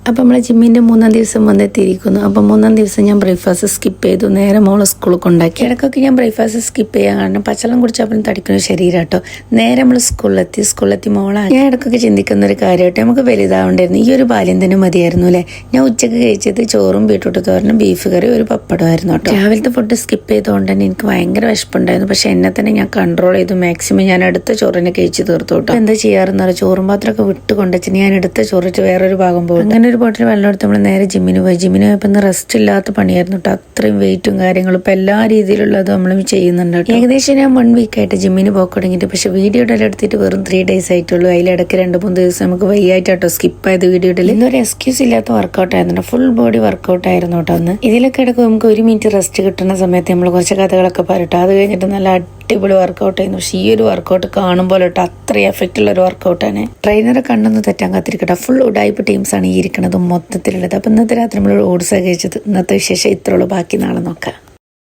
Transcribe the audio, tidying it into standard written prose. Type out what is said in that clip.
അപ്പം നമ്മളെ ജിമ്മിൻ്റെ 3-ാം ദിവസം വന്നെത്തിയിരിക്കുന്നു. അപ്പം 3-ാം ദിവസം ഞാൻ ബ്രേക്ക്ഫാസ്റ്റ് സ്കിപ്പ് ചെയ്തു. നേരെ മോളെ സ്കൂളിൽ കൊണ്ടാക്കി. ഇടയ്ക്കൊക്കെ ഞാൻ ബ്രേക്ക്ഫാസ്റ്റ് സ്കിപ്പ് ചെയ്യാൻ കാരണം പച്ചവെള്ളം കുടിച്ചപ്പോൾ തടിക്കുന്ന ശരീരം കേട്ടോ. നേരെ നമ്മൾ സ്കൂളിലെത്തി മോളെ ഞാൻ ഇടയ്ക്കൊക്കെ ചിന്തിക്കുന്ന ഒരു കാര്യമായിട്ട് നമുക്ക് വലുതാവേണ്ടായിരുന്നു. ഈ ഒരു ബാല്യം തന്നെ മതിയായിരുന്നു അല്ലേ. ഞാൻ ഉച്ചക്ക് കഴിച്ചത് ചോറും ബീട്രൂട്ട് തോരനും ബീഫ് കറി ഒരു പപ്പടമായിരുന്നു കേട്ടോ. രാവിലത്തെ ഫുഡ് സ്കിപ്പ് ചെയ്തുകൊണ്ട് തന്നെ എനിക്ക് ഭയങ്കര വിശപ്പുണ്ടായിരുന്നു. പക്ഷെ എന്നെ തന്നെ ഞാൻ കൺട്രോൾ ചെയ്തു. മാക്സിമം ഞാൻ അടുത്ത ചോറിനെ കഴിച്ച് തീർത്തു കേട്ടോ. എന്താ ചെയ്യാറെന്നറിയാം, ചോറും പാത്രമൊക്കെ വിട്ട് കൊണ്ടുവച്ച് ഞാൻ എടുത്ത ചോറിട്ട് വേറൊരു ഭാഗം പോകും. അങ്ങനെ ഒരു ബോട്ടിൽ വെള്ളം എടുത്ത് നമ്മൾ നേരെ ജിമ്മിന് പോയപ്പോൾ ഇന്ന് റെസ്റ്റ് ഇല്ലാത്ത പണിയായിരുന്നു കേട്ടോ. അത്രയും വെയിറ്റും കാര്യങ്ങളും ഇപ്പം എല്ലാ രീതിയിലുള്ളതും നമ്മൾ ചെയ്യുന്നുണ്ട് കേട്ടോ. ഏകദേശം ഞാൻ 1 വീക്കായിട്ട് ജിമ്മിന് പോയി തുടങ്ങിയിട്ട്, പക്ഷെ വീഡിയോ ഇടൽ എടുത്തിട്ട് വെറും 3 days ആയിട്ടുള്ളൂ. അതിലിടയ്ക്ക് 2-3 ദിവസം നമുക്ക് വയ്യായിട്ടോ സ്കിപ്പ് ആയത് വീഡിയോ ഇടൽ. ഇന്നൊരു എക്സ്ക്യൂസ് ഇല്ലാത്ത വർക്കൗട്ട് ആയിരുന്നു, ഫുൾ ബോഡി വർക്കൗട്ട് ആയിരുന്നു കേട്ടോ. അന്ന് ഇതിലൊക്കെ ഇടയ്ക്ക് നമുക്ക് 1 minute റെസ്റ്റ് കിട്ടുന്ന സമയത്ത് നമ്മൾ കുറച്ച് കഥകളൊക്കെ പറയട്ടോ. അത് കഴിഞ്ഞിട്ട് നല്ല അടിപൊളി വർക്കൗട്ട് ആയിരുന്നു. പക്ഷേ ഈ ഒരു വർക്കൗട്ട് കാണുമ്പോൾ കേട്ടോ അത്രയും എഫക്റ്റ് ഉള്ള ഒരു വർക്കൗട്ടാണ്. ട്രെയിനറെ കണ്ണൊന്ന് തെറ്റാൻ കാത്തിരിക്കട്ടെ. ഫുൾ ഉഡായ്പ ടീംസാണ് ഈ ഇരിക്കുന്നത് മൊത്തത്തിലുള്ളത്. അപ്പം ഇന്നത്തെ രാത്രി നമ്മൾ ഓട്സ് കഴിച്ചത്. ഇന്നത്തെ വിശേഷം ഇത്രയുള്ളൂ. ബാക്കി നാളെ നോക്കാം.